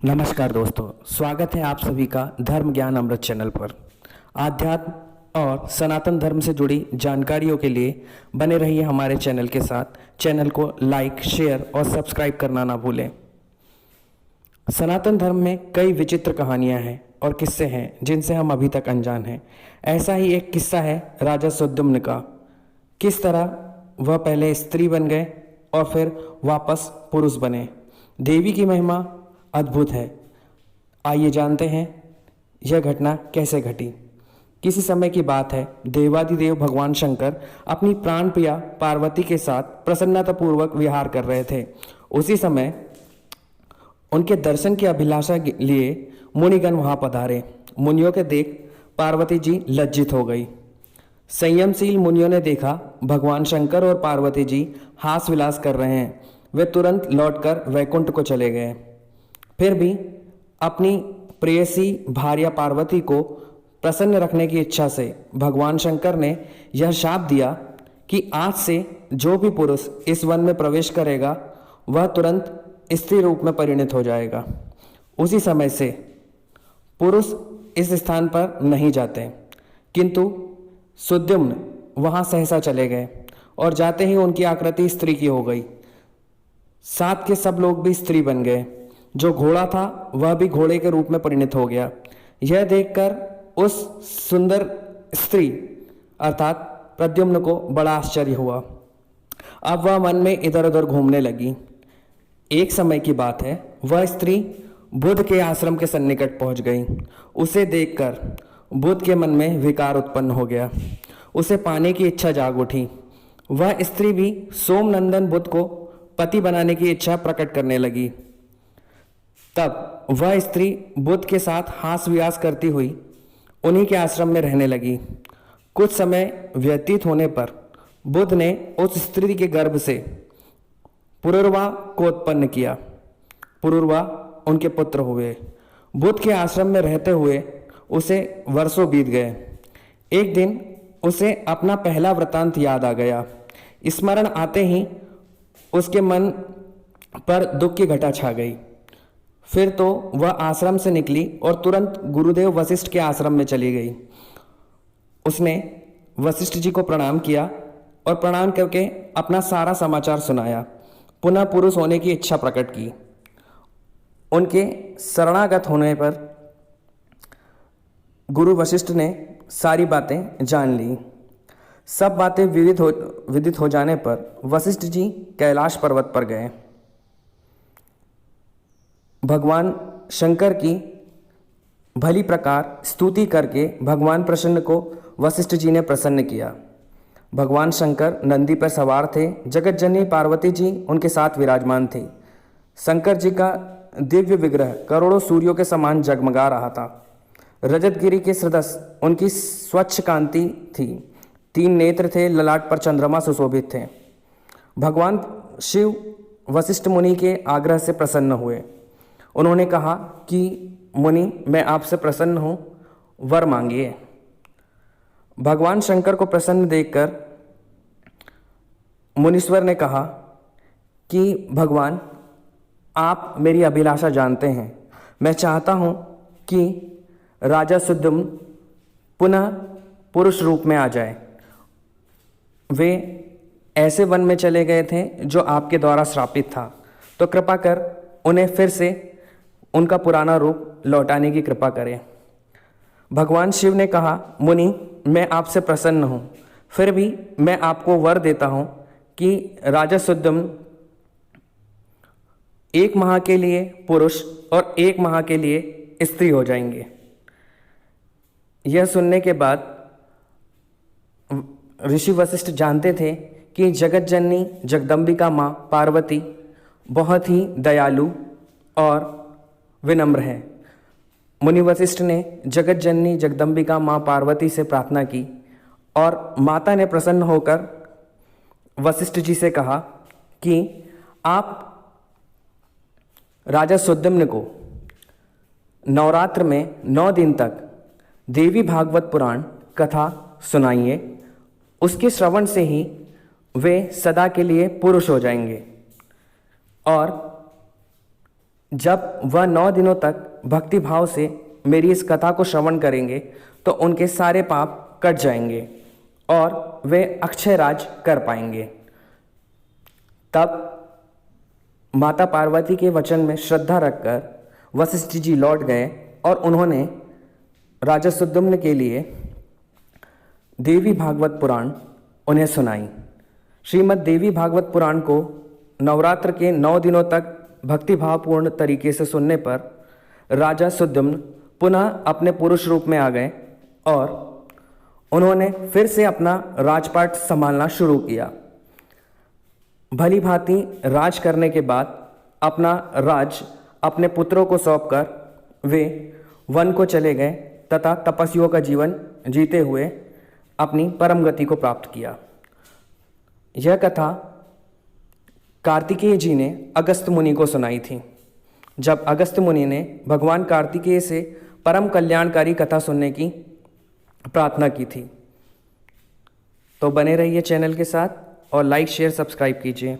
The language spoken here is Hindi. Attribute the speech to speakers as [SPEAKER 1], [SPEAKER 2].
[SPEAKER 1] नमस्कार दोस्तों, स्वागत है आप सभी का धर्म ज्ञान अमृत चैनल पर। आध्यात्म और सनातन धर्म से जुड़ी जानकारियों के लिए बने रहिए हमारे चैनल के साथ। चैनल को लाइक, शेयर और सब्सक्राइब करना ना भूलें। सनातन धर्म में कई विचित्र कहानियां हैं और किस्से हैं जिनसे हम अभी तक अनजान हैं। ऐसा ही एक किस्सा है राजा सुद्युम्न का। किस तरह वह पहले स्त्री बन गए और फिर वापस पुरुष बने। देवी की महिमा अद्भुत है। आइए जानते हैं यह घटना कैसे घटी। किसी समय की बात है, देवादिदेव भगवान शंकर अपनी प्राण प्रिया पार्वती के साथ प्रसन्नतापूर्वक विहार कर रहे थे। उसी समय उनके दर्शन की अभिलाषा लिए मुनिगण वहां पधारे। मुनियों के देख पार्वती जी लज्जित हो गई। संयमशील मुनियों ने देखा भगवान शंकर और पार्वती जी हास विलास कर रहे हैं। वे तुरंत लौटकर वैकुंठ को चले गए। फिर भी अपनी प्रेयसी भार्या पार्वती को प्रसन्न रखने की इच्छा से भगवान शंकर ने यह शाप दिया कि आज से जो भी पुरुष इस वन में प्रवेश करेगा वह तुरंत स्त्री रूप में परिणत हो जाएगा। उसी समय से पुरुष इस स्थान पर नहीं जाते, किंतु सुद्युम्न वहां सहसा चले गए और जाते ही उनकी आकृति स्त्री की हो गई। साथ के सब लोग भी स्त्री बन गए। जो घोड़ा था वह भी घोड़े के रूप में परिणत हो गया। यह देखकर उस सुंदर स्त्री अर्थात प्रद्युम्न को बड़ा आश्चर्य हुआ। अब वह मन में इधर उधर घूमने लगी। एक समय की बात है, वह स्त्री बुद्ध के आश्रम के सन्निकट पहुंच गई। उसे देखकर बुद्ध के मन में विकार उत्पन्न हो गया। उसे पाने की इच्छा जाग उठी। वह स्त्री भी सोमनंदन बुद्ध को पति बनाने की इच्छा प्रकट करने लगी। तब वह स्त्री बुद्ध के साथ हास विहास करती हुई उन्हीं के आश्रम में रहने लगी। कुछ समय व्यतीत होने पर बुद्ध ने उस स्त्री के गर्भ से पुरुरवा को उत्पन्न किया। पुरुरवा उनके पुत्र हुए। बुद्ध के आश्रम में रहते हुए उसे वर्षों बीत गए। एक दिन उसे अपना पहला वृतांत याद आ गया। स्मरण आते ही उसके मन पर दुख की घटा छा गई। फिर तो वह आश्रम से निकली और तुरंत गुरुदेव वशिष्ठ के आश्रम में चली गई। उसने वशिष्ठ जी को प्रणाम किया और प्रणाम करके अपना सारा समाचार सुनाया। पुनः पुरुष होने की इच्छा प्रकट की। उनके शरणागत होने पर गुरु वशिष्ठ ने सारी बातें जान ली। सब बातें विदित हो जाने पर वशिष्ठ जी कैलाश पर्वत पर गए। भगवान शंकर की भली प्रकार स्तुति करके भगवान प्रसन्न को वशिष्ठ जी ने प्रसन्न किया। भगवान शंकर नंदी पर सवार थे। जगत जननी पार्वती जी उनके साथ विराजमान थी। शंकर जी का दिव्य विग्रह करोड़ों सूर्यों के समान जगमगा रहा था। रजतगिरी के सदृश उनकी स्वच्छ कांति थी। 3 नेत्र थे, ललाट पर चंद्रमा सुशोभित थे। भगवान शिव वशिष्ठ मुनि के आग्रह से प्रसन्न हुए। उन्होंने कहा कि मुनि, मैं आपसे प्रसन्न हूँ, वर मांगिए। भगवान शंकर को प्रसन्न देखकर मुनीश्वर ने कहा कि भगवान, आप मेरी अभिलाषा जानते हैं। मैं चाहता हूँ कि राजा सुद्युम्न पुनः पुरुष रूप में आ जाए। वे ऐसे वन में चले गए थे जो आपके द्वारा श्रापित था, तो कृपा कर उन्हें फिर से उनका पुराना रूप लौटाने की कृपा करें। भगवान शिव ने कहा, मुनि, मैं आपसे प्रसन्न हूँ, फिर भी मैं आपको वर देता हूँ कि राजा सुद्युम्न 1 माह के लिए पुरुष और 1 माह के लिए स्त्री हो जाएंगे। यह सुनने के बाद ऋषि वशिष्ठ जानते थे कि जगत जननी जगदम्बिका माँ पार्वती बहुत ही दयालु और विनम्र है। मुनि वशिष्ठ ने जगत जननी जगदम्बिका माँ पार्वती से प्रार्थना की और माता ने प्रसन्न होकर वशिष्ठ जी से कहा कि आप राजा सुद्युम्न को नवरात्र में 9 दिन तक देवी भागवत पुराण कथा सुनाइए। उसके श्रवण से ही वे सदा के लिए पुरुष हो जाएंगे और जब वह 9 दिनों तक भक्ति भाव से मेरी इस कथा को श्रवण करेंगे तो उनके सारे पाप कट जाएंगे और वे अक्षय राज कर पाएंगे। तब माता पार्वती के वचन में श्रद्धा रखकर वशिष्ठ जी लौट गए और उन्होंने राजा सुद्युम्न के लिए देवी भागवत पुराण उन्हें सुनाई। श्रीमद् देवी भागवत पुराण को नवरात्र के 9 दिनों तक भक्तिभावपूर्ण तरीके से सुनने पर राजा सुद्युम्न पुनः अपने पुरुष रूप में आ गए और उन्होंने फिर से अपना राजपाट संभालना शुरू किया। भली भांति राज करने के बाद अपना राज अपने पुत्रों को सौंपकर वे वन को चले गए तथा तपस्वियों का जीवन जीते हुए अपनी परम गति को प्राप्त किया। यह कथा कार्तिकेय जी ने अगस्त्य मुनि को सुनाई थी। जब अगस्त्य मुनि ने भगवान कार्तिकेय से परम कल्याणकारी कथा सुनने की प्रार्थना की थी। तो बने रहिए चैनल के साथ और लाइक शेयर सब्सक्राइब कीजिए।